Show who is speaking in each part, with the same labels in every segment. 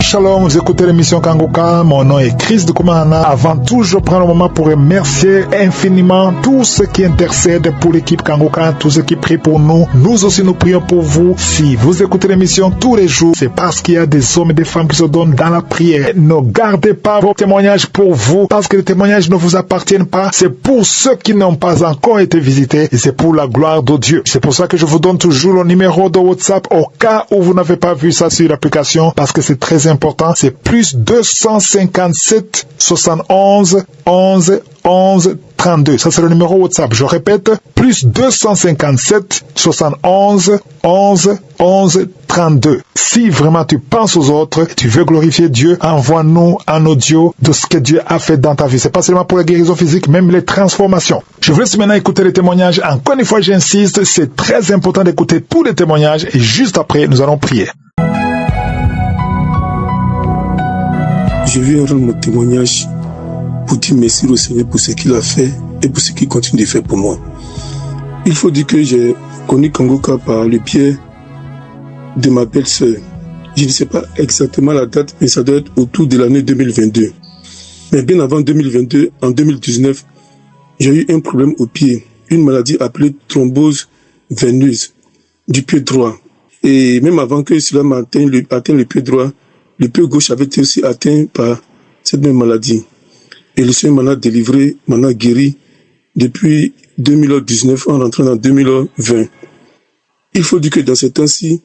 Speaker 1: Shalom, vous écoutez l'émission Kanguka, mon nom est Chris de Koumana. Avant tout, je prends le moment pour remercier infiniment tous ceux qui intercèdent pour l'équipe Kanguka, tous ceux qui prient pour nous. Nous aussi, nous prions pour vous. Si vous écoutez l'émission tous les jours, c'est parce qu'il y a des hommes et des femmes qui se donnent dans la prière. Ne gardez pas vos témoignages pour vous, parce que les témoignages ne vous appartiennent pas. C'est pour ceux qui n'ont pas encore été visités et c'est pour la gloire de Dieu. C'est pour ça que je vous donne toujours le numéro de WhatsApp au cas où vous n'avez pas vu ça sur l'application, parce que c'est très important. C'est plus 257 71 11 11 32. Ça, c'est le numéro WhatsApp. Je répète, plus 257 71 11 11 32. Si vraiment tu penses aux autres, tu veux glorifier Dieu, envoie-nous un audio de ce que Dieu a fait dans ta vie. C'est pas seulement pour la guérison physique, même les transformations. Je vous laisse maintenant écouter les témoignages. Encore une fois, j'insiste, c'est très important d'écouter tous les témoignages et juste après, nous allons prier.
Speaker 2: Je viens rendre mon témoignage pour dire merci au Seigneur pour ce qu'il a fait et pour ce qu'il continue de faire pour moi. Il faut dire que j'ai connu Kanguka par le biais de ma belle-sœur. Je ne sais pas exactement la date, mais ça doit être autour de l'année 2022. Mais bien avant 2022, en 2019, j'ai eu un problème au pied, une maladie appelée thrombose veineuse du pied droit. Et même avant que cela m'atteigne le pied droit, le pied gauche avait été aussi atteint par cette même maladie. Et le Seigneur m'en a délivré, m'en a guéri depuis 2019 en rentrant en 2020. Il faut dire que dans ces temps-ci,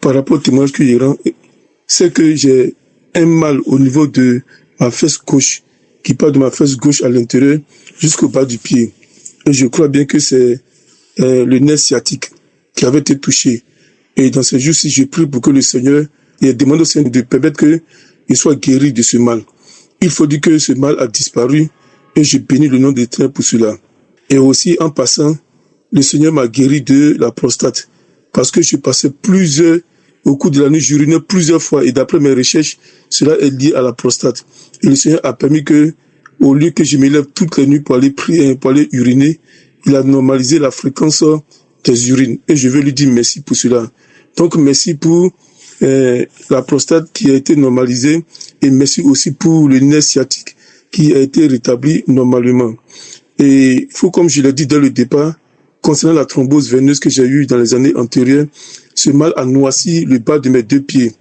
Speaker 2: par rapport au témoignage que je rends, c'est que j'ai un mal au niveau de ma fesse gauche, qui part de ma fesse gauche à l'intérieur jusqu'au bas du pied. Et je crois bien que c'est le nerf sciatique qui avait été touché. Et dans ces jours-ci, je prie pour que le Seigneur ait demandé au Seigneur de permettre qu'il soit guéri de ce mal. Il faut dire que ce mal a disparu et je bénis le nom de l'Éternel pour cela. Et aussi, en passant, le Seigneur m'a guéri de la prostate. Parce que je passais au cours de la nuit, j'urinais plusieurs fois et d'après mes recherches, cela est lié à la prostate. Et le Seigneur a permis que, au lieu que je me lève toutes les nuits pour aller prier, pour aller uriner, il a normalisé la fréquence des urines. Et je veux lui dire merci pour cela. Donc, merci pour la prostate qui a été normalisée et merci aussi pour le nerf sciatique qui a été rétabli normalement. Et il faut, comme je l'ai dit dès le départ, concernant la thrombose veineuse que j'ai eue dans les années antérieures, ce mal a noirci le bas de mes deux pieds.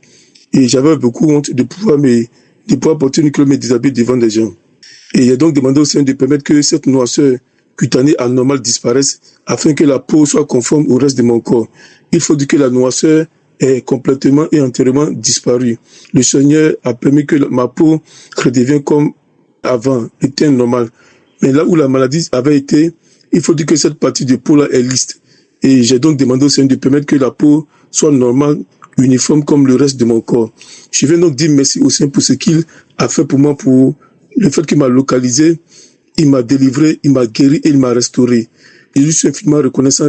Speaker 2: Et j'avais beaucoup honte de pouvoir porter uniquement mes déshabillés devant des gens. Et j'ai donc demandé au Seigneur de permettre que cette noirceur cutanée anormale disparaisse afin que la peau soit conforme au reste de mon corps. Il faut dire que la noirceur est complètement et entièrement disparue. Le Seigneur a permis que ma peau redevienne comme avant, le teint normal. Mais là où la maladie avait été, il faut dire que cette partie de peau-là est lisse. Et j'ai donc demandé au Seigneur de permettre que la peau soit normale, uniforme comme le reste de mon corps. Je viens donc dire merci au Seigneur pour ce qu'il a fait pour moi, pour le fait qu'il m'a localisé, il m'a délivré, il m'a guéri et il m'a restauré. Et je suis infiniment reconnaissant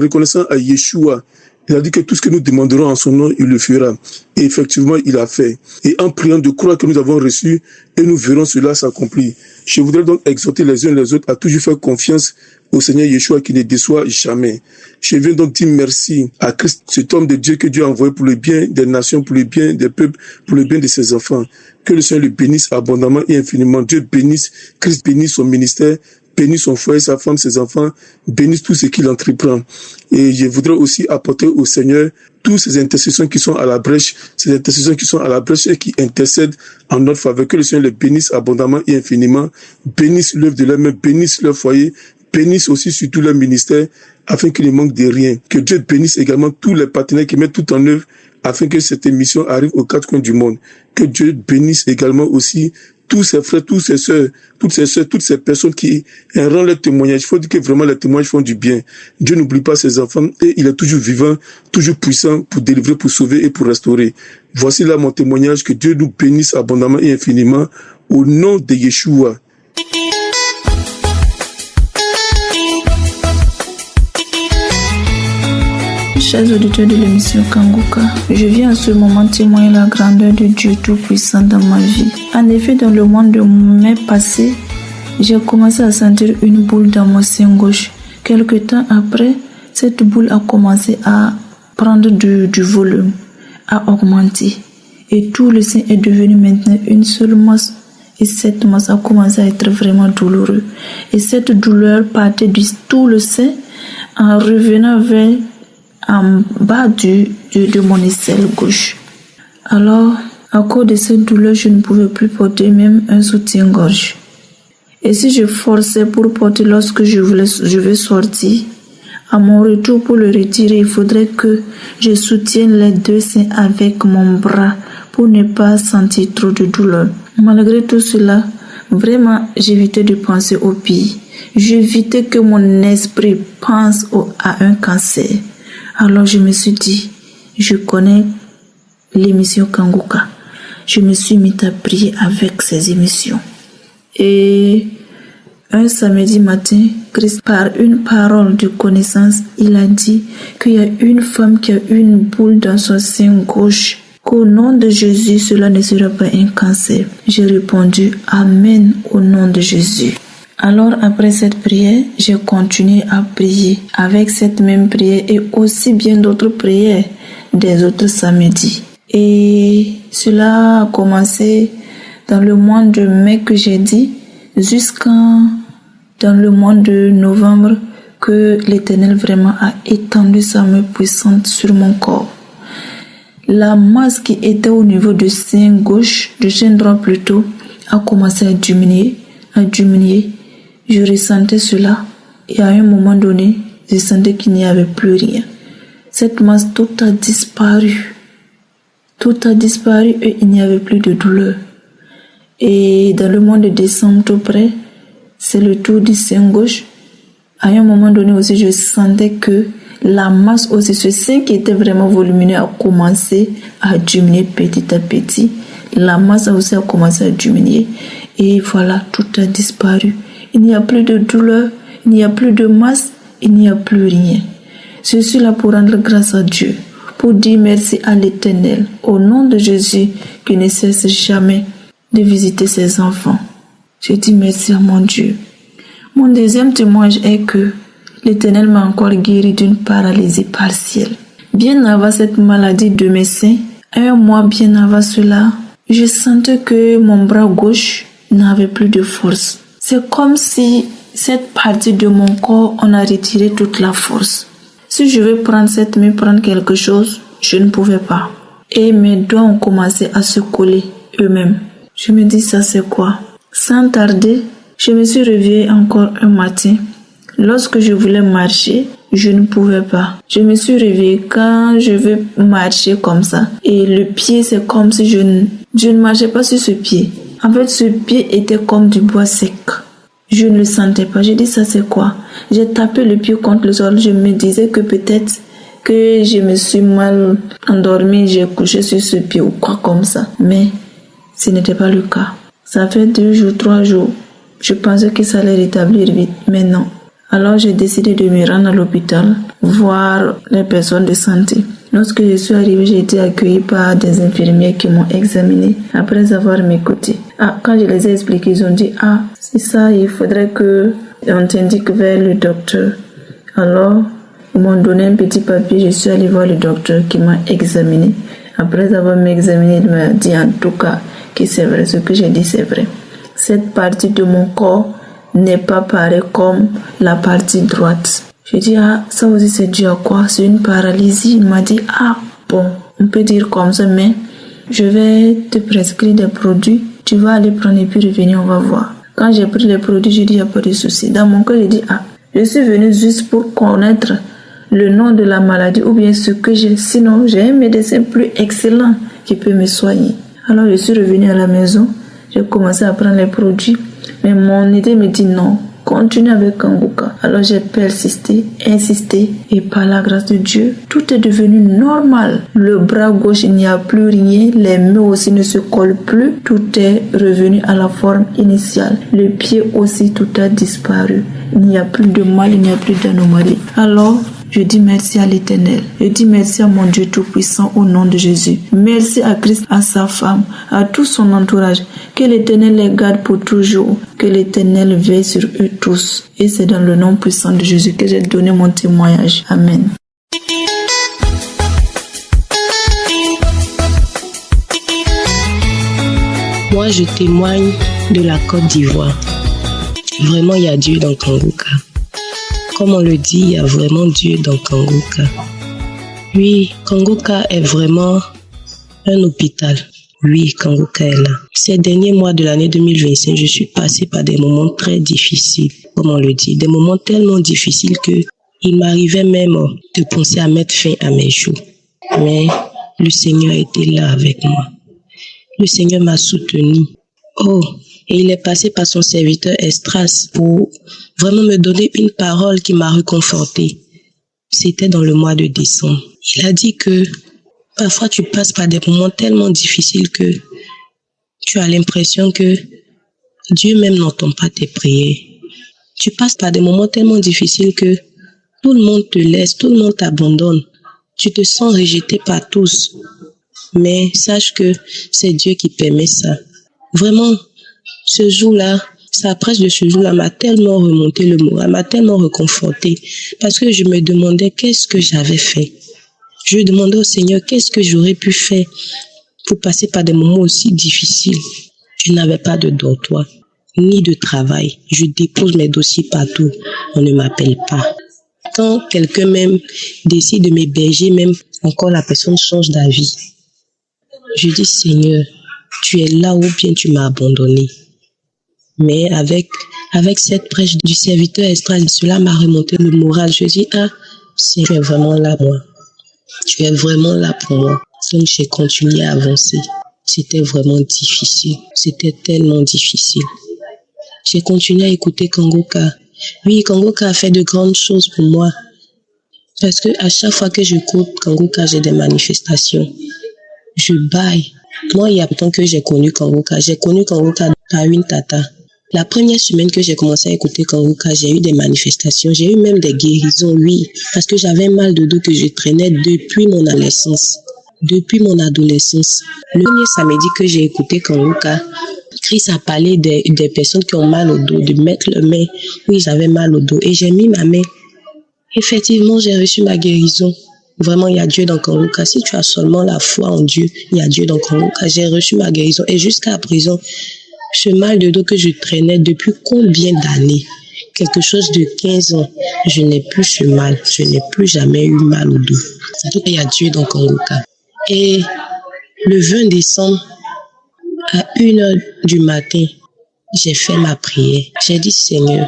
Speaker 2: à Yeshua. Il a dit que tout ce que nous demanderons en son nom, il le fera. Et effectivement, il a fait. Et en priant de croire que nous avons reçu, et nous verrons cela s'accomplir. Je voudrais donc exhorter les uns et les autres à toujours faire confiance au Seigneur Yeshua qui ne déçoit jamais. Je viens donc dire merci à Christ, cet homme de Dieu que Dieu a envoyé pour le bien des nations, pour le bien des peuples, pour le bien de ses enfants. Que le Seigneur le bénisse abondamment et infiniment. Dieu bénisse, Christ bénisse son ministère, bénisse son foyer, sa femme, ses enfants, bénisse tout ce qu'il entreprend. Et je voudrais aussi apporter au Seigneur toutes ces intercessions qui sont à la brèche, et qui intercèdent en notre faveur. Que le Seigneur les bénisse abondamment et infiniment, bénisse l'œuvre de leurs mains, bénisse leur foyer, bénisse aussi surtout leur ministère, afin qu'il ne manque de rien. Que Dieu bénisse également tous les partenaires qui mettent tout en œuvre, afin que cette émission arrive aux quatre coins du monde. Que Dieu bénisse également aussi tous ces frères, toutes ces sœurs, toutes ces personnes qui rendent leur témoignage. Il faut dire que vraiment les témoignages font du bien. Dieu n'oublie pas ses enfants et il est toujours vivant, toujours puissant pour délivrer, pour sauver et pour restaurer. Voici là mon témoignage. Que Dieu nous bénisse abondamment et infiniment au nom de Yeshua.
Speaker 3: Chers auditeurs de l'émission Kanguka, je viens à ce moment témoigner la grandeur de Dieu Tout-Puissant dans ma vie. En effet, dans le mois de mai passé, j'ai commencé à sentir une boule dans mon sein gauche. Quelque temps après, cette boule a commencé à prendre du volume, à augmenter. et tout le sein est devenu maintenant une seule masse. Et cette masse a commencé à être vraiment douloureuse. Et cette douleur partait de tout le sein en revenant vers en bas de mon aisselle gauche. Alors, à cause de cette douleur, je ne pouvais plus porter même un soutien-gorge. Et si je forçais pour porter lorsque je vais sortir, à mon retour pour le retirer, il faudrait que je soutienne les deux seins avec mon bras pour ne pas sentir trop de douleur. Malgré tout cela, vraiment, j'évitais de penser au pire. J'évitais que mon esprit pense à un cancer. Alors je me suis dit, je connais l'émission Kanguka. Je me suis mis à prier avec ces émissions. Et un samedi matin, Christ, par une parole de connaissance, il a dit qu'il y a une femme qui a une boule dans son sein gauche. Qu'au nom de Jésus, cela ne sera pas un cancer. J'ai répondu Amen au nom de Jésus. Alors après cette prière, j'ai continué à prier avec cette même prière et aussi bien d'autres prières des autres samedis. Et cela a commencé dans le mois de mai que j'ai dit, jusqu'en dans le mois de novembre que l'Éternel vraiment a étendu sa main puissante sur mon corps. La masse qui était au niveau du sein gauche, du sein droit plutôt, a commencé à diminuer. Je ressentais cela et à un moment donné, je sentais qu'il n'y avait plus rien. Cette masse, tout a disparu. Tout a disparu et il n'y avait plus de douleur. Et dans le mois de décembre tout près, c'est le tour du sein gauche. À un moment donné aussi, je sentais que la masse aussi, ce sein qui était vraiment volumineux a commencé à diminuer petit à petit. La masse a aussi commencé à diminuer. Et voilà, tout a disparu. Il n'y a plus de douleur, il n'y a plus de masse, il n'y a plus rien. Je suis là pour rendre grâce à Dieu, pour dire merci à l'Éternel, au nom de Jésus, qui ne cesse jamais de visiter ses enfants. Je dis merci à mon Dieu. Mon deuxième témoignage est que l'Éternel m'a encore guéri d'une paralysie partielle. Bien avant cette maladie de mes seins, un mois bien avant cela, je sentais que mon bras gauche n'avait plus de force. C'est comme si cette partie de mon corps, on a retiré toute la force. Si je veux prendre cette main, prendre quelque chose, je ne pouvais pas. Et mes doigts ont commencé à se coller eux-mêmes. Je me dis, ça c'est quoi? Sans tarder, je me suis réveillée encore un matin. Lorsque je voulais marcher, je ne pouvais pas. Je me suis réveillée quand je veux marcher comme ça. Et le pied, c'est comme si je ne marchais pas sur ce pied. En fait, ce pied était comme du bois sec. Je ne le sentais pas. J'ai dit, ça c'est quoi? J'ai tapé le pied contre le sol. Je me disais que peut-être que je me suis mal endormie. J'ai couché sur ce pied ou quoi comme ça. Mais ce n'était pas le cas. Ça fait 2 jours, 3 jours. Je pensais que ça allait rétablir vite. Mais non. Alors j'ai décidé de me rendre à l'hôpital, voir les personnes de santé. Lorsque je suis arrivée, j'ai été accueillie par des infirmières qui m'ont examinée après avoir m'écouté. Quand je les ai expliqué, ils ont dit, c'est ça, il faudrait que on t'indique vers le docteur. Alors, ils m'ont donné un petit papier, je suis allée voir le docteur qui m'a examiné. Après avoir m'examiné, il m'a dit en tout cas que c'est vrai, ce que j'ai dit c'est vrai. Cette partie de mon corps n'est pas pareil comme la partie droite. J'ai dit, ça aussi c'est dû à quoi? C'est une paralysie. Il m'a dit, bon, on peut dire comme ça, mais je vais te prescrire des produits. Tu vas aller prendre et puis revenir, on va voir. Quand j'ai pris les produits, j'ai dit, il n'y a pas de souci. Dans mon cœur, j'ai dit, je suis venue juste pour connaître le nom de la maladie ou bien ce que j'ai. Sinon, j'ai un médecin plus excellent qui peut me soigner. Alors, je suis revenue à la maison. J'ai commencé à prendre les produits. Mais mon idée me dit non, continue avec Kanguka. Alors j'ai persisté, insisté et par la grâce de Dieu, tout est devenu normal. Le bras gauche, il n'y a plus rien, les mains aussi ne se collent plus, tout est revenu à la forme initiale. Le pied aussi, tout a disparu. Il n'y a plus de mal, il n'y a plus d'anomalie. Alors, je dis merci à l'Éternel. Je dis merci à mon Dieu Tout-Puissant au nom de Jésus. Merci à Christ, à sa femme, à tout son entourage. Que l'Éternel les garde pour toujours. Que l'Éternel veille sur eux tous. Et c'est dans le nom puissant de Jésus que j'ai donné mon témoignage. Amen.
Speaker 4: Moi, je témoigne de la Côte d'Ivoire. Vraiment, il y a Dieu dans Kangoka. Comme on le dit, il y a vraiment Dieu dans Kangoka. Oui, Kangoka est vraiment un hôpital. Oui, Kangoka est là. Ces derniers mois de l'année 2025, je suis passée par des moments très difficiles, comme on le dit. Des moments tellement difficiles que il m'arrivait même de penser à mettre fin à mes jours. Mais le Seigneur était là avec moi. Le Seigneur m'a soutenu. Oh, et il est passé par son serviteur Estras pour vraiment me donner une parole qui m'a réconfortée. C'était dans le mois de décembre. Il a dit que parfois tu passes par des moments tellement difficiles que tu as l'impression que Dieu même n'entend pas tes prières. Tu passes par des moments tellement difficiles que tout le monde te laisse, tout le monde t'abandonne. Tu te sens rejeté par tous. Mais sache que c'est Dieu qui permet ça. Vraiment, ce jour-là, sa presse de ce jour-là m'a tellement remonté le moral, m'a tellement réconforté. Parce que je me demandais qu'est-ce que j'avais fait. Je demandais au Seigneur qu'est-ce que j'aurais pu faire pour passer par des moments aussi difficiles. Je n'avais pas de dortoir, ni de travail. Je dépose mes dossiers partout. On ne m'appelle pas. Quand quelqu'un même décide de m'héberger, même encore la personne change d'avis. Je dis, Seigneur, tu es là ou bien tu m'as abandonné. Mais avec cette prêche du serviteur Estral, cela m'a remonté le moral. Je dis, Seigneur, tu es vraiment là, moi. Tu es vraiment là pour moi. Donc j'ai continué à avancer. C'était vraiment difficile. C'était tellement difficile. J'ai continué à écouter Kangoka. Oui, Kangoka a fait de grandes choses pour moi. Parce que à chaque fois que j'écoute Kangoka, j'ai des manifestations. Je baille. Moi, il y a longtemps que j'ai connu Kangoka. J'ai connu Kangoka à une tata. La première semaine que j'ai commencé à écouter Kangoka, j'ai eu des manifestations. J'ai eu même des guérisons, oui. Parce que j'avais un mal de dos que je traînais depuis mon adolescence. Depuis mon adolescence. Le premier samedi que j'ai écouté Kangoka, Chris a parlé des personnes qui ont mal au dos, de mettre leur main où ils avaient mal au dos. Et j'ai mis ma main. Effectivement, j'ai reçu ma guérison. Vraiment, il y a Dieu dans Kangoka. Si tu as seulement la foi en Dieu, il y a Dieu dans Kangoka. J'ai reçu ma guérison. Et jusqu'à présent, ce mal de dos que je traînais depuis combien d'années? Quelque chose de 15 ans. Je n'ai plus ce mal. Je n'ai plus jamais eu mal au dos. Donc, il y a Dieu dans Kangoka. Et le 20 décembre, à 1h du matin, j'ai fait ma prière. J'ai dit, Seigneur,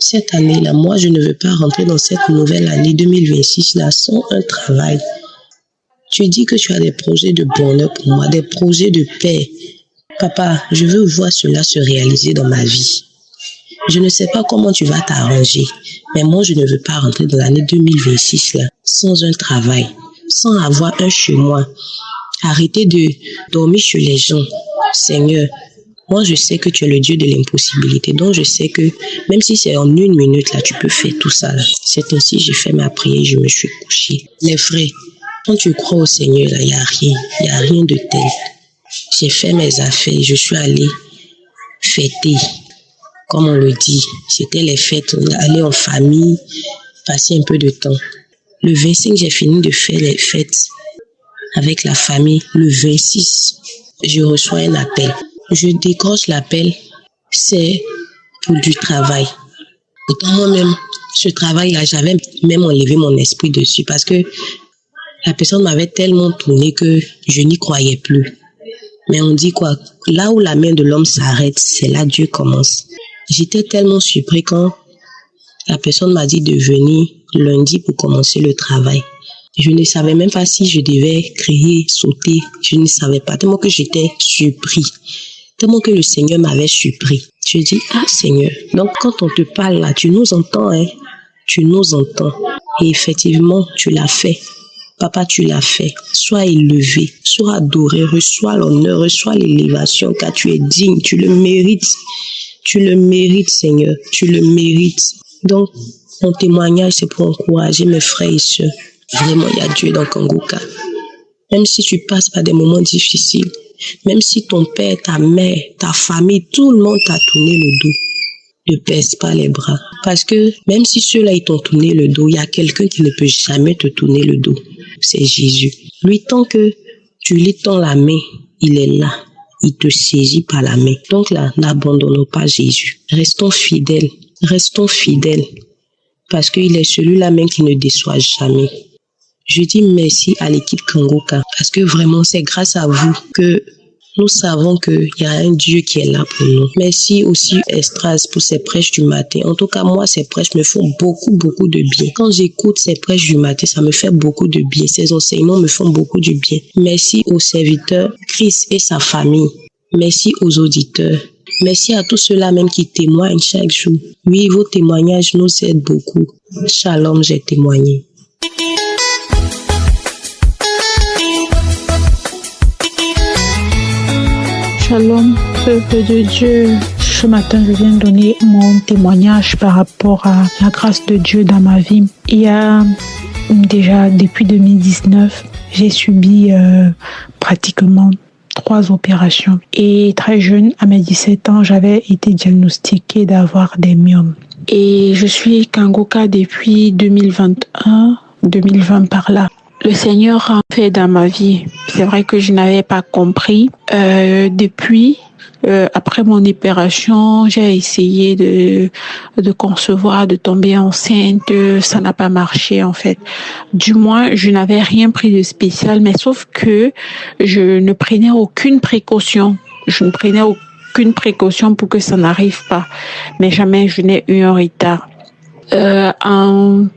Speaker 4: cette année-là, moi, je ne veux pas rentrer dans cette nouvelle année 2026-là sans un travail. Tu dis que tu as des projets de bonheur pour moi, des projets de paix. Papa, je veux voir cela se réaliser dans ma vie. Je ne sais pas comment tu vas t'arranger, mais moi, je ne veux pas rentrer dans l'année 2026-là sans un travail, sans avoir un chez moi. Arrêtez de dormir chez les gens. Seigneur, moi, je sais que tu es le Dieu de l'impossibilité. Donc, je sais que même si c'est en 1 minute, là, tu peux faire tout ça. Là. C'est ainsi, j'ai fait ma prière, je me suis couchée. Les frères, quand tu crois au Seigneur, là, il n'y a rien. Il n'y a rien de tel. J'ai fait mes affaires, je suis allée fêter. Comme on le dit, c'était les fêtes. On est allé en famille, passer un peu de temps. Le 25, j'ai fini de faire les fêtes avec la famille. Le 26, je reçois un appel. Je décroche l'appel, c'est pour du travail. Pourtant, moi-même, ce travail-là, j'avais même enlevé mon esprit dessus parce que la personne m'avait tellement tourné que je n'y croyais plus. Mais on dit quoi? Là où la main de l'homme s'arrête, c'est là Dieu commence. J'étais tellement surpris quand la personne m'a dit de venir lundi pour commencer le travail. Je ne savais même pas si je devais crier, sauter. Je ne savais pas, tellement que j'étais surpris. Tellement que le Seigneur m'avait surpris. Je dis, Seigneur, donc quand on te parle là, tu nous entends, hein? Tu nous entends. Et effectivement, tu l'as fait. Papa, tu l'as fait. Sois élevé, sois adoré, reçois l'honneur, reçois l'élévation, car tu es digne, tu le mérites. Tu le mérites, Seigneur, tu le mérites. Donc, mon témoignage, c'est pour encourager mes frères et sœurs. Vraiment, il y a Dieu dans Kangoka. Même si tu passes par des moments difficiles, même si ton père, ta mère, ta famille, tout le monde t'a tourné le dos, ne baisse pas les bras. Parce que même si ceux-là, ils t'ont tourné le dos, il y a quelqu'un qui ne peut jamais te tourner le dos. C'est Jésus. Lui, tant que tu lui tends la main, il est là. il te saisit par la main. Donc là, n'abandonnons pas Jésus. Restons fidèles, parce qu'il est celui-là même qui ne déçoit jamais. Je dis merci à l'équipe Kangoka, parce que vraiment, c'est grâce à vous que nous savons qu'il y a un Dieu qui est là pour nous. Merci aussi Estras pour ses prêches du matin. En tout cas, moi, ces prêches me font beaucoup de bien. Quand j'écoute ces prêches du matin, ça me fait beaucoup de bien. Ces enseignements me font beaucoup de bien. Merci aux serviteurs, Christ et sa famille. Merci aux auditeurs. Merci à tous ceux-là même qui témoignent chaque jour. Oui, vos témoignages nous aident beaucoup. Shalom, j'ai témoigné.
Speaker 5: Shalom, peuple de Dieu. Ce matin, je viens donner mon témoignage par rapport à la grâce de Dieu dans ma vie. Il y a déjà, depuis 2019, j'ai subi pratiquement 3 opérations. Et très jeune, à mes 17 ans, j'avais été diagnostiquée d'avoir des myomes. Et je suis Kangoka depuis 2020 par là. Le Seigneur a fait dans ma vie. C'est vrai que je n'avais pas compris. Après mon opération, j'ai essayé de concevoir, de tomber enceinte. Ça n'a pas marché en fait. Du moins, je n'avais rien pris de spécial, mais sauf que je ne prenais aucune précaution. Pour que ça n'arrive pas. Mais jamais je n'ai eu un retard. En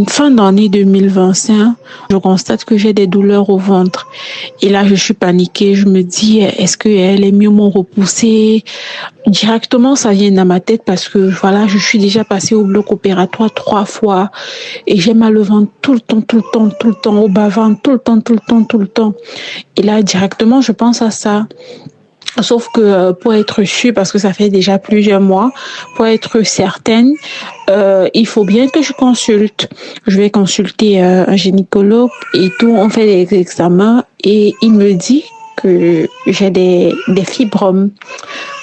Speaker 5: fin d'année 2025, je constate que j'ai des douleurs au ventre. Et là, je suis paniquée. Je me dis, est-ce que les myomes m'ont repoussé? Directement, ça vient dans ma tête parce que voilà, je suis déjà passée au bloc opératoire 3 fois et j'ai mal au ventre tout le temps, au bas-ventre, tout le temps. Et là, directement, je pense à ça. Sauf que pour être sûre, parce que ça fait déjà plusieurs mois, pour être certaine, il faut bien que je consulte. Je vais consulter un gynécologue et tout. On fait des examens et il me dit que j'ai des fibromes.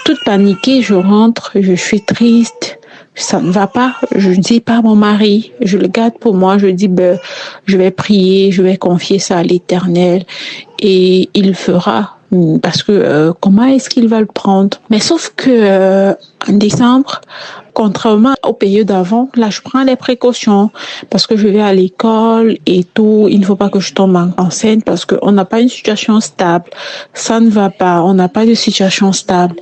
Speaker 5: Toute paniquée, je rentre, je suis triste. Ça ne va pas. Je dis pas à mon mari. Je le garde pour moi. Je dis, je vais prier, je vais confier ça à l'Éternel et il le fera. Parce que comment est-ce qu'il va le prendre? Mais sauf que en décembre, contrairement aux périodes d'avant, là je prends les précautions parce que je vais à l'école et tout. Il ne faut pas que je tombe enceinte parce qu'on n'a pas une situation stable. Ça ne va pas. On n'a pas de situation stable.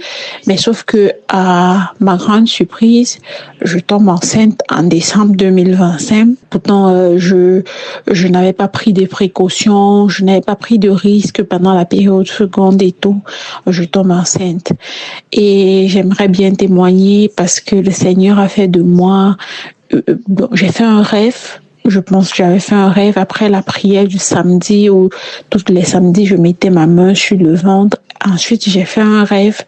Speaker 5: Mais sauf que à ma grande surprise, je tombe enceinte en décembre 2025. Pourtant, je n'avais pas pris des précautions, je n'avais pas pris de risques pendant la période seconde et tout. Je tombe enceinte. Et j'aimerais bien témoigner parce que le Seigneur a fait de moi. J'ai fait un rêve. Je pense que j'avais fait un rêve après la prière du samedi où tous les samedis je mettais ma main sur le ventre. Ensuite, j'ai fait un rêve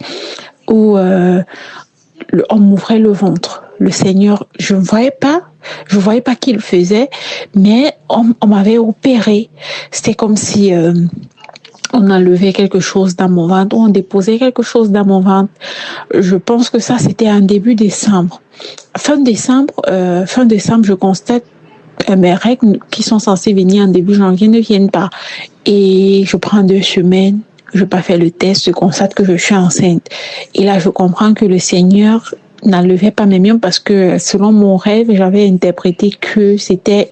Speaker 5: où on m'ouvrait le ventre. Le Seigneur, je voyais pas qu'il faisait, mais on m'avait opéré. C'était comme si on enlevait quelque chose dans mon ventre, on déposait quelque chose dans mon ventre. Je pense que ça, c'était en début décembre. Fin décembre, je constate mes règles qui sont censées venir en début janvier ne viennent pas. Et je prends 2 semaines, je n'ai pas fait le test, je constate que je suis enceinte. Et là, je comprends que le Seigneur n'enlevait pas mes myomes parce que selon mon rêve, j'avais interprété que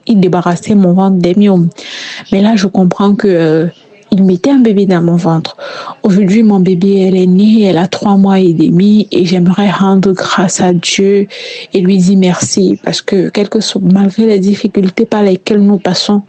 Speaker 5: il débarrassait mon ventre des myomes. Mais là, je comprends que il mettait un bébé dans mon ventre. Aujourd'hui, mon bébé, elle est née, elle a 3 mois et demi et j'aimerais rendre grâce à Dieu et lui dire merci parce que malgré les difficultés par lesquelles nous passons,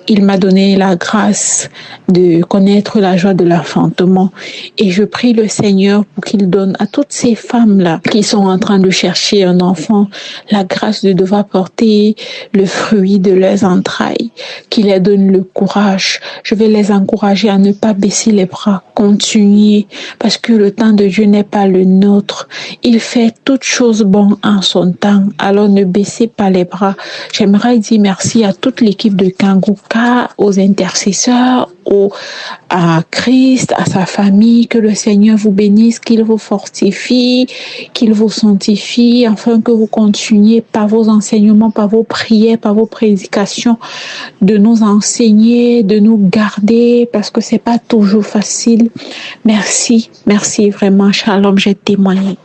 Speaker 5: il m'a donné la grâce de connaître la joie de l'enfantement. Et je prie le Seigneur pour qu'il donne à toutes ces femmes-là qui sont en train de chercher un enfant la grâce de devoir porter le fruit de leurs entrailles, qu'il leur donne le courage. Je vais les encourager à ne pas baisser les bras, continuer, parce que le temps de Dieu n'est pas le nôtre. Il fait toutes choses bonnes en son temps, alors ne baissez pas les bras. J'aimerais dire merci à toute l'équipe de Kangoka, aux intercesseurs, à Christ, à sa famille, que le Seigneur vous bénisse, qu'il vous fortifie, qu'il vous sanctifie, afin que vous continuiez par vos enseignements, par vos prières, par vos prédications, de nous enseigner, de nous garder, parce que c'est pas toujours facile. Merci, merci vraiment. Shalom, j'ai témoigné.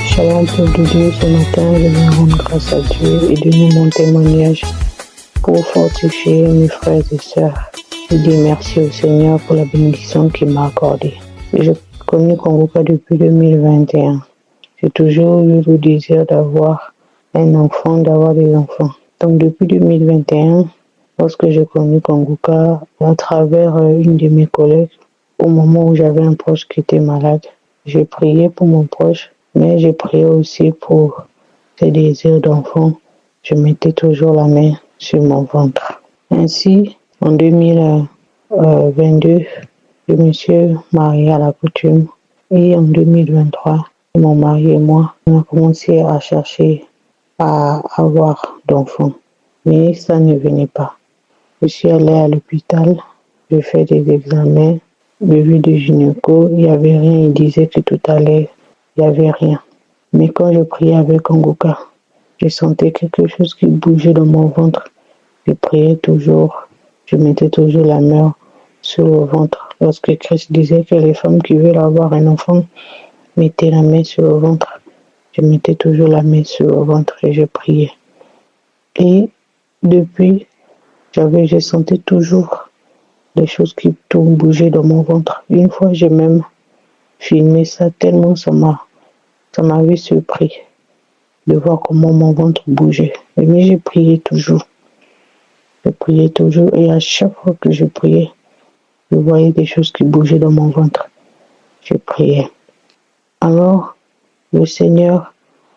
Speaker 6: Shalom, peuple de Dieu, ce matin, je viens rendre grâce à Dieu et donner mon témoignage pour fortifier mes frères et sœurs. Je dis merci au Seigneur pour la bénédiction qu'il m'a accordée. Je connais Kongoka depuis 2021. J'ai toujours eu le désir d'avoir un enfant, d'avoir des enfants. Donc depuis 2021, lorsque j'ai connu Kongoka, à travers une de mes collègues, au moment où j'avais un proche qui était malade, j'ai prié pour mon proche. Mais j'ai prié aussi pour ces désirs d'enfant. Je mettais toujours la main sur mon ventre. Ainsi, en 2022, je me suis mariée à la coutume. Et en 2023, mon mari et moi, on a commencé à chercher à avoir d'enfants. Mais ça ne venait pas. Je suis allée à l'hôpital, j'ai fait des examens, j'ai vu des gynécos, il n'y avait rien, ils disaient que tout allait. Il n'y avait rien. Mais quand je priais avec Kongoka, je sentais quelque chose qui bougeait dans mon ventre. Je priais toujours. Je mettais toujours la main sur le ventre. Lorsque Christ disait que les femmes qui veulent avoir un enfant mettaient la main sur le ventre, je mettais toujours la main sur le ventre et je priais. Et depuis, je sentais toujours des choses qui bougeaient dans mon ventre. Une fois, j'ai même filmé ça tellement ça m'avait surpris de voir comment mon ventre bougeait. Mais j'ai prié toujours. Je priais toujours et à chaque fois que je priais, je voyais des choses qui bougeaient dans mon ventre. Je priais. Alors, le Seigneur,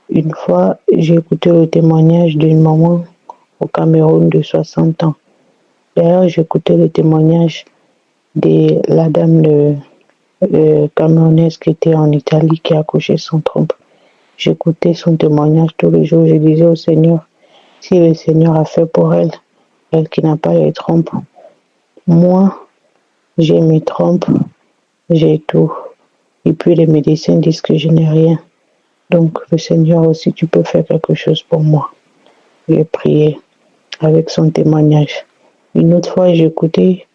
Speaker 6: une fois, j'ai écouté le témoignage d'une maman au Cameroun de 60 ans. D'ailleurs, j'ai écouté le témoignage de la dame camerounaise qui était en Italie, qui a accouché sans trompe. J'écoutais son témoignage tous les jours. Je disais au Seigneur, si le Seigneur a fait pour elle, elle qui n'a pas les trompes, moi, j'ai mes trompes, j'ai tout. Et puis les médecins disent que je n'ai rien. Donc le Seigneur aussi, tu peux faire quelque chose pour moi. J'ai prié avec son témoignage. Une autre fois, j'ai écouté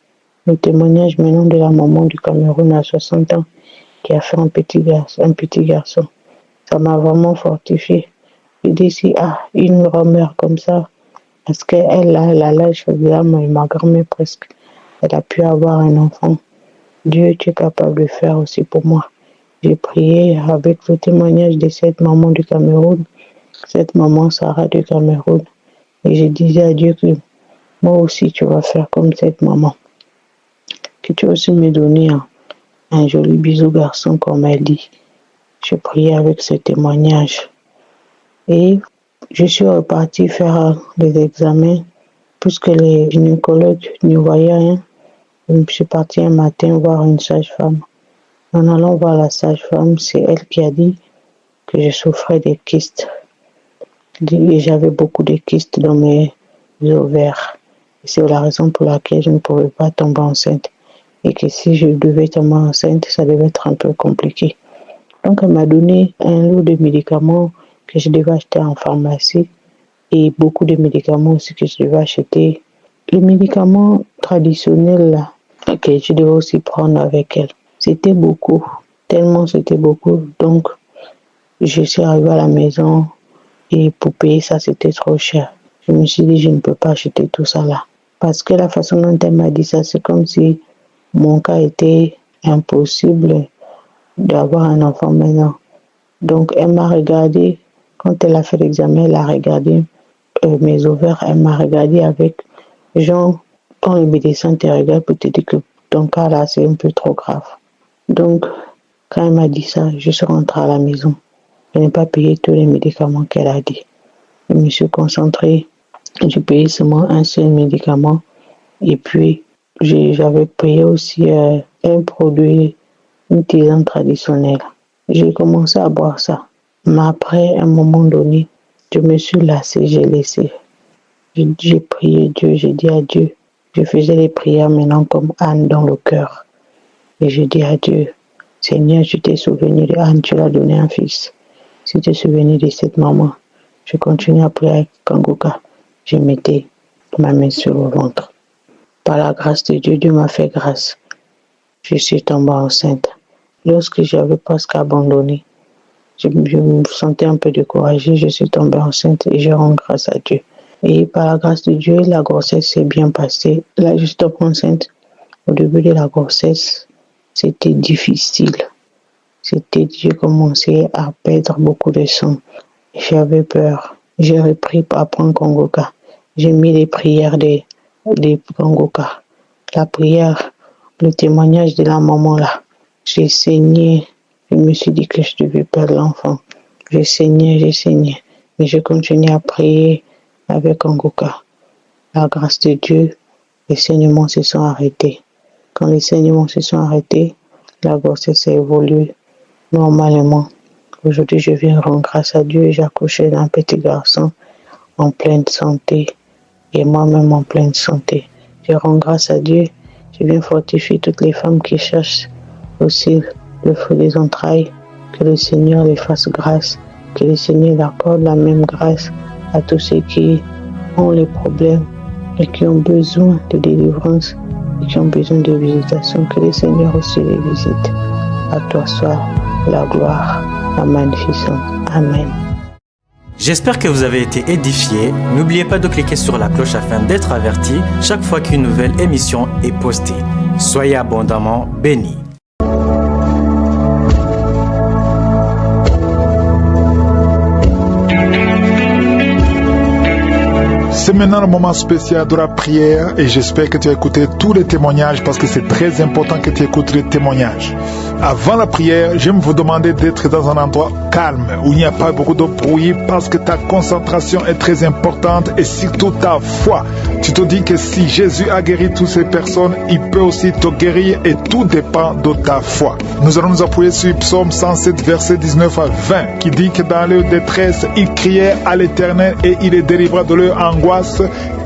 Speaker 6: le témoignage maintenant de la maman du Cameroun à 60 ans qui a fait un petit garçon. Ça m'a vraiment fortifié. Je dis si une grand-mère comme ça, parce qu'elle a l'âge de ma grand-mère presque, elle a pu avoir un enfant. Dieu, tu es capable de faire aussi pour moi. J'ai prié avec le témoignage de cette maman du Cameroun, cette maman Sarah du Cameroun. Et je disais à Dieu que moi aussi tu vas faire comme cette maman. Que tu aussi me donner un joli bisou garçon comme elle dit. Je priais avec ce témoignage. Et je suis repartie faire les examens puisque les gynécologues ne voyaient rien. Je suis partie un matin voir une sage-femme. En allant voir la sage-femme, c'est elle qui a dit que je souffrais de kystes. Et j'avais beaucoup de kystes dans mes ovaires. C'est la raison pour laquelle je ne pouvais pas tomber enceinte. Et que si je devais tomber enceinte, ça devait être un peu compliqué. Donc elle m'a donné un lot de médicaments que je devais acheter en pharmacie et beaucoup de médicaments aussi que je devais acheter. Les médicaments traditionnels là, que je devais aussi prendre avec elle. C'était beaucoup, tellement c'était beaucoup. Donc je suis arrivée à la maison et pour payer ça, c'était trop cher. Je me suis dit, je ne peux pas acheter tout ça là. Parce que la façon dont elle m'a dit ça, c'est comme si mon cas était impossible d'avoir un enfant maintenant. Donc elle m'a regardé, quand elle a fait l'examen, elle a regardé mes ovaires, elle m'a regardé avec genre, quand le médecin te regarde pour te dire que ton cas là c'est un peu trop grave. Donc quand elle m'a dit ça, je suis rentrée à la maison. Je n'ai pas payé tous les médicaments qu'elle a dit. Je me suis concentrée, j'ai payé seulement un seul médicament et puis j'avais payé aussi un produit, une tisane traditionnelle. J'ai commencé à boire ça. Mais après, à un moment donné, Je me suis lassée, j'ai laissé. J'ai prié Dieu, j'ai dit à Dieu. Je faisais les prières maintenant comme Anne dans le cœur. Et je dis à Dieu, Seigneur, tu t'es souvenu de Anne, tu l'as donné un fils. Si tu t'es souvenu de cette maman, je continue à prier avec Kangoka. Je mettais ma main sur le ventre. Par la grâce de Dieu, Dieu m'a fait grâce. Je suis tombée enceinte. Lorsque j'avais presque abandonné, je me sentais un peu découragée. Je suis tombée enceinte et je rends grâce à Dieu. Et par la grâce de Dieu, la grossesse s'est bien passée. Là, je suis tombée enceinte. Au début de la grossesse, c'était difficile. J'ai commencé à perdre beaucoup de sang. J'avais peur. J'ai repris à prendre Kangoka. J'ai mis les prières des Kangoka. La prière, le témoignage de la maman là. J'ai saigné. Je me suis dit que je devais perdre l'enfant. J'ai saigné. Mais je continue à prier avec Kangoka. La grâce de Dieu, les saignements se sont arrêtés. Quand les saignements se sont arrêtés, la grossesse a évolué normalement. Aujourd'hui, je viens rendre grâce à Dieu et j'ai accouché d'un petit garçon en pleine santé et moi-même en pleine santé. Je rends grâce à Dieu. Je viens fortifier toutes les femmes qui cherchent aussi le fruit des entrailles. Que le Seigneur les fasse grâce. Que le Seigneur accorde la même grâce à tous ceux qui ont les problèmes et qui ont besoin de délivrance et qui ont besoin de visitation. Que le Seigneur aussi les visite. À toi soit la gloire, la magnificence. Amen.
Speaker 7: J'espère que vous avez été édifiés. N'oubliez pas de cliquer sur la cloche afin d'être averti chaque fois qu'une nouvelle émission est postée. Soyez abondamment bénis.
Speaker 1: C'est maintenant le moment spécial de la prière et j'espère que tu as écouté tous les témoignages parce que c'est très important que tu écoutes les témoignages. Avant la prière, j'aime vous demander d'être dans un endroit calme où il n'y a pas beaucoup de bruit parce que ta concentration est très importante et surtout ta foi. Tu te dis que si Jésus a guéri toutes ces personnes, il peut aussi te guérir et tout dépend de ta foi. Nous allons nous appuyer sur Psaume 107, verset 19 à 20 qui dit que dans leur détresse, ils criaient à l'Éternel et il les délivra de leur angoisse.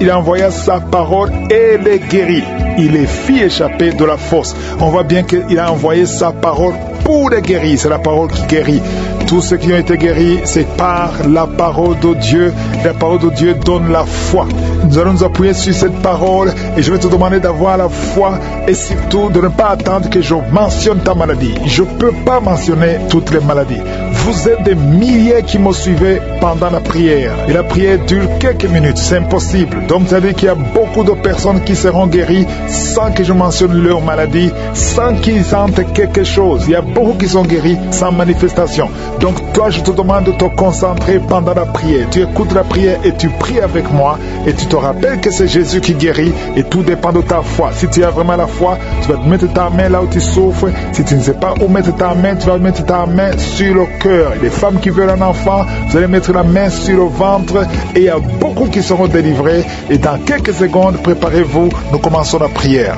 Speaker 1: Il envoya sa parole et les guérit. Il les fit échapper de la fosse. On voit bien qu'il a envoyé sa parole pour les guérir. C'est la parole qui guérit. Tous ceux qui ont été guéris, c'est par la parole de Dieu. La parole de Dieu donne la foi. Nous allons nous appuyer sur cette parole et je vais te demander d'avoir la foi et surtout de ne pas attendre que je mentionne ta maladie. Je ne peux pas mentionner toutes les maladies. Vous êtes des milliers qui me suivaient pendant la prière. Et la prière dure quelques minutes. C'est impossible. Donc, ça veut dire qu'il y a beaucoup de personnes qui seront guéries sans que je mentionne leur maladie, sans qu'ils sentent quelque chose. Il y a beaucoup qui sont guéris sans manifestation. Donc, toi, je te demande de te concentrer pendant la prière. Tu écoutes la prière et tu pries avec moi. Et tu te rappelles que c'est Jésus qui guérit. Et tout dépend de ta foi. Si tu as vraiment la foi, tu vas mettre ta main là où tu souffres. Si tu ne sais pas où mettre ta main, tu vas mettre ta main sur le cœur. Les femmes qui veulent un enfant, vous allez mettre la main sur le ventre et il y a beaucoup qui seront délivrés. Et dans quelques secondes, préparez-vous, nous commençons la prière.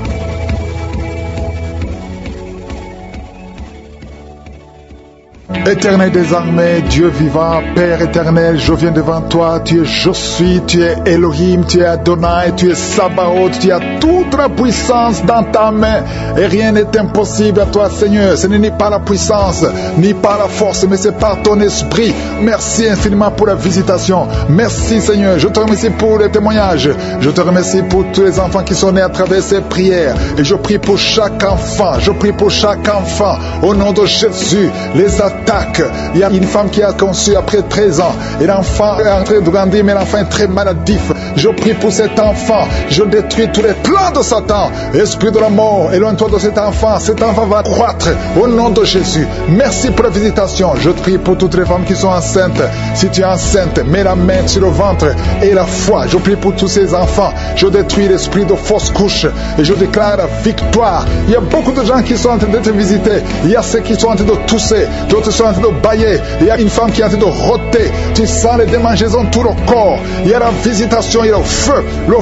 Speaker 1: Éternel des armées, Dieu vivant, Père éternel, je viens devant toi, tu es je suis, tu es Elohim, tu es Adonai, tu es Sabaoth, tu as toute la puissance dans ta main et rien n'est impossible à toi Seigneur. Ce n'est ni par la puissance, ni par la force, mais c'est par ton esprit. Merci infiniment pour la visitation. Merci Seigneur, je te remercie pour les témoignages, je te remercie pour tous les enfants qui sont nés à travers ces prières et je prie pour chaque enfant, au nom de Jésus, les attaques. Il y a une femme qui a conçu après 13 ans et l'enfant est en train de grandir mais l'enfant est très maladif. Je prie pour cet enfant, je détruis tous les plans de Satan. Esprit de la mort, éloigne-toi de cet enfant va croître au nom de Jésus. Merci pour la visitation. Je prie pour toutes les femmes qui sont enceintes. Si tu es enceinte, mets la main sur le ventre et la foi. Je prie pour tous ces enfants, je détruis l'esprit de fausse couche et je déclare la victoire. Il y a beaucoup de gens qui sont en train d'être visités. Il y a ceux qui sont en train de tousser, d'autres sont en train de bailler. Il y a une femme qui est en train de rôter. Tu sens les démangeaisons tout le corps. Il y a la visitation, il y a le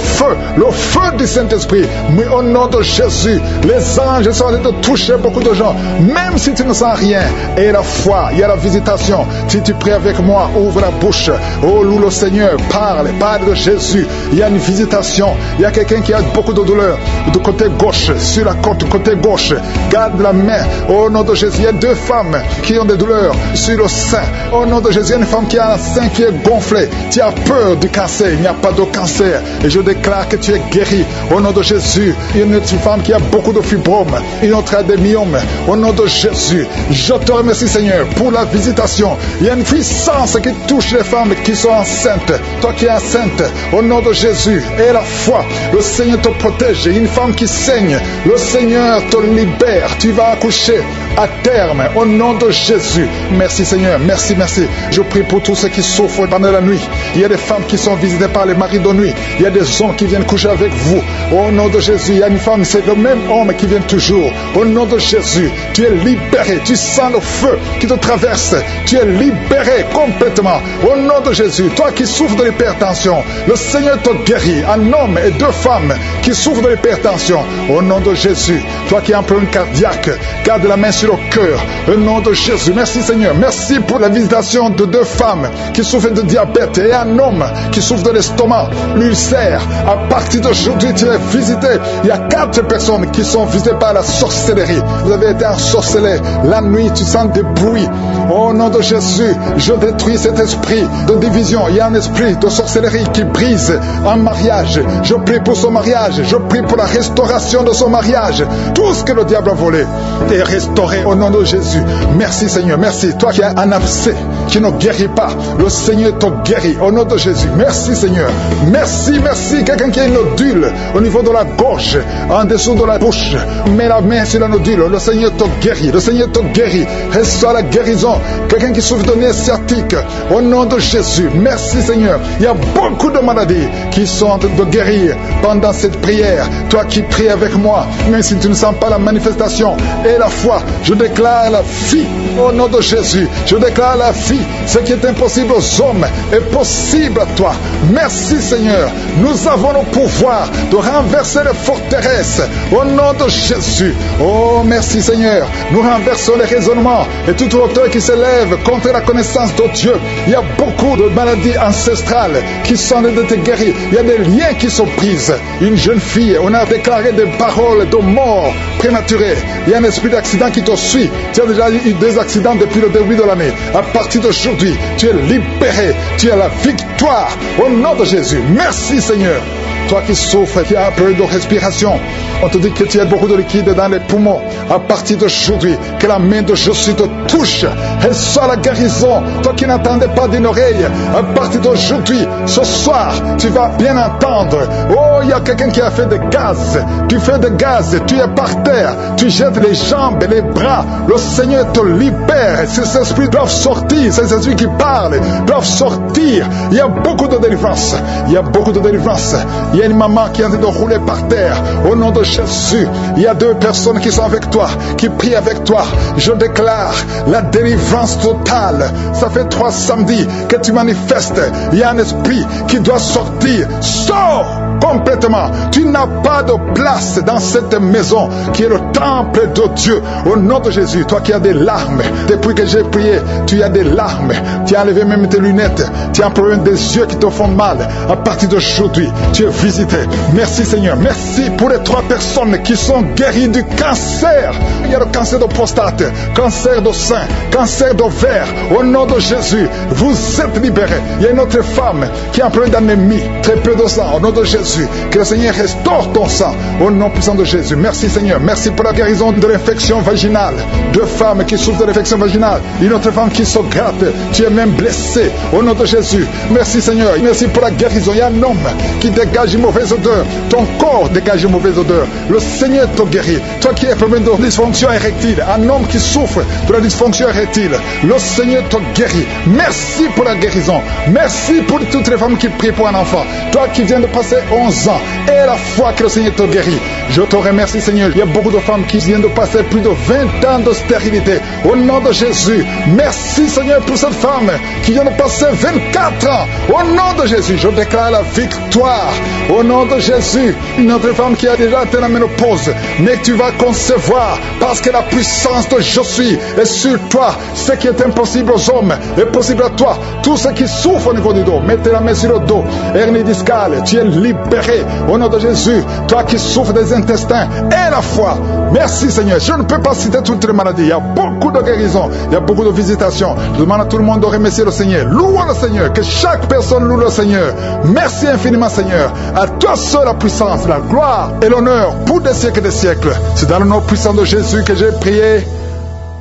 Speaker 1: feu du Saint-Esprit Saint-Esprit. Mais au nom de Jésus, les anges sont en train de toucher beaucoup de gens. Même si tu ne sens rien, et la foi, il y a la visitation. Si tu pries avec moi, ouvre la bouche. Oh, loue le Seigneur, parle de Jésus. Il y a une visitation. Il y a quelqu'un qui a beaucoup de douleur du côté gauche, sur la côte, côté gauche. Garde la main. Au nom de Jésus, il y a 2 femmes qui ont des douleurs sur le sein. Au nom de Jésus, il y a une femme qui a un sein qui est gonflé. Tu as peur du cancer. Il n'y a pas de cancer. Et je déclare que tu es guéri. Au nom de Jésus, il y a une autre femme qui a beaucoup de fibromes. Une autre a des myomes. Au nom de Jésus, je te remercie, Seigneur, pour la visitation. Il y a une puissance qui touche les femmes qui sont enceintes. Toi qui es enceinte, au nom de Jésus, et la foi, le Seigneur te protège. Une femme qui saigne, le Seigneur te libère. Tu vas accoucher à terme, au nom de Jésus. Merci, Seigneur. Merci, merci. Je prie pour tous ceux qui souffrent pendant la nuit. Il y a des femmes qui sont visitées par les maris de nuit. Il y a des hommes qui viennent coucher avec vous. Au nom de Jésus, il y a une femme, c'est le même homme qui vient toujours. Au nom de Jésus, tu es libéré. Tu sens le feu qui te traverse. Tu es libéré complètement. Au nom de Jésus, toi qui souffres de l'hypertension, le Seigneur te guérit. Un homme et 2 femmes qui souffrent de l'hypertension. Au nom de Jésus, toi qui as un problème cardiaque, garde la main sur le cœur. Au nom de Jésus, merci Seigneur. Merci pour la visitation de 2 femmes qui souffrent de diabète et un homme qui souffre de l'estomac, l'ulcère. À partir d'aujourd'hui, tu es visité. Il y a 4 personnes qui sont visitées par la sorcellerie. Vous avez été ensorcelés. La nuit, tu sens des bruits. Au nom de Jésus, je détruis cet esprit de division. Il y a un esprit de sorcellerie qui brise un mariage. Je prie pour son mariage. Je prie pour la restauration de son mariage. Tout ce que le diable a volé est restauré au nom de Jésus. Merci Seigneur, merci. Toi qui as un abcès qui ne guérit pas, le Seigneur te guérit au nom de Jésus. Merci Seigneur. Merci, merci. Quelqu'un qui a une nodule au niveau de la gorge, en dessous de la bouche, mets la main sur la nodule. Le Seigneur te guérit. Le Seigneur te guérit. Reçois la guérison. Quelqu'un qui souffre de nez sciatique, au nom de Jésus. Merci Seigneur. Il y a beaucoup de maladies qui sont en train de guérir pendant cette prière. Toi qui pries avec moi, même si tu ne sens pas la manifestation et la foi, je déclare la vie au nom de Jésus. Je déclare la vie. Ce qui est impossible aux hommes est possible à toi. Merci Seigneur. Nous avons le pouvoir de renverser les forteresses au nom de Jésus. Oh merci Seigneur. Nous renversons les raisonnements et toute hauteur qui s'élève contre la connaissance de Dieu. Il y a beaucoup de maladies ancestrales qui sont de te guérir. Il y a des liens qui sont prises. Une jeune fille, on a déclaré des paroles de mort prématurée. Il y a un esprit d'accident qui te suit. Tu as déjà eu 2 accidents depuis le début de l'année. À partir d'aujourd'hui, tu es libéré. Tu as la victoire au nom de Jésus. Merci Seigneur. Toi qui souffres, qui as un peu de respiration, on te dit que tu as beaucoup de liquide dans les poumons. À partir d'aujourd'hui, que la main de Jésus te touche. Elle soit la guérison. Toi qui n'entendais pas d'une oreille, à partir d'aujourd'hui, ce soir, tu vas bien entendre. Oh, il y a quelqu'un qui a fait des gaz. Tu fais des gaz, tu es par terre. Tu jettes les jambes et les bras. Le Seigneur te libère. Ces esprits doivent sortir. Ces esprits qui parlent doivent sortir. Il y a beaucoup de délivrance. Il y a beaucoup de délivrance. Il y a une maman qui est en train de rouler par terre. Au nom de Jésus, il y a 2 personnes qui sont avec toi, qui prient avec toi. Je déclare la délivrance totale. Ça fait 3 samedis que tu manifestes. Il y a un esprit qui doit sortir. Sors complètement. Tu n'as pas de place dans cette maison qui est le temple de Dieu. Au nom de Jésus, toi qui as des larmes, depuis que j'ai prié, tu as des larmes. Tu as enlevé même tes lunettes. Tu as un problème des yeux qui te font mal. À partir d'aujourd'hui, tu es visité. Merci Seigneur. Merci pour les 3 personnes qui sont guéries du cancer. Il y a le cancer de prostate, cancer de sein, cancer d'ovaire. Au nom de Jésus, vous êtes libérés. Il y a une autre femme qui a un problème d'anémie, très peu de sang. Au nom de Jésus, que le Seigneur restaure ton sang. Au nom puissant de Jésus. Merci Seigneur. Merci pour la guérison de l'infection vaginale. 2 femmes qui souffrent de l'infection vaginale. Une autre femme qui se gratte. Tu es même blessé. Au nom de Jésus. Merci Seigneur. Merci pour la guérison. Il y a un homme qui dégage une mauvaise odeur. Ton corps dégage une mauvaise odeur. Le Seigneur te guérit. Toi qui as un problème de dysfonction érectile, un homme qui souffre de la dysfonction érectile, le Seigneur te guérit. Merci pour la guérison. Merci pour toutes les femmes qui prient pour un enfant. Toi qui viens de passer 11 ans et la foi que le Seigneur te guérit. Je te remercie Seigneur. Il y a beaucoup de femmes qui viennent de passer plus de 20 ans de stérilité. Au nom de Jésus, merci Seigneur pour cette femme qui vient de passer 24 ans. Au nom de Jésus, je déclare la victoire. Au nom de Jésus, une autre femme qui a déjà atteint la ménopause, mais tu vas concevoir parce que la puissance de Je suis est sur toi. Ce qui est impossible aux hommes est possible à toi. Tous ceux qui souffrent au niveau du dos, mettez la main sur le dos. Hernie discale, tu es libéré au nom de Jésus. Toi qui souffres des intestins et la foi. Merci Seigneur. Je ne peux pas citer toutes les maladies. Il y a beaucoup de guérisons, il y a beaucoup de visitations. Je demande à tout le monde de remercier le Seigneur. Louons le Seigneur, que chaque personne loue le Seigneur. Merci infiniment Seigneur. À toi seul la puissance, la gloire et l'honneur pour des siècles et des siècles. C'est dans le nom puissant de Jésus que j'ai prié.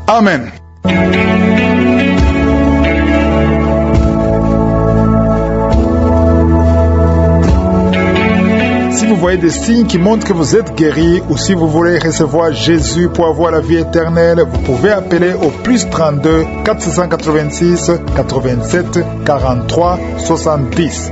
Speaker 1: Amen. Si vous voyez des signes qui montrent que vous êtes guéri, ou si vous voulez recevoir Jésus pour avoir la vie éternelle, vous pouvez appeler au plus 32 486 87 43 70.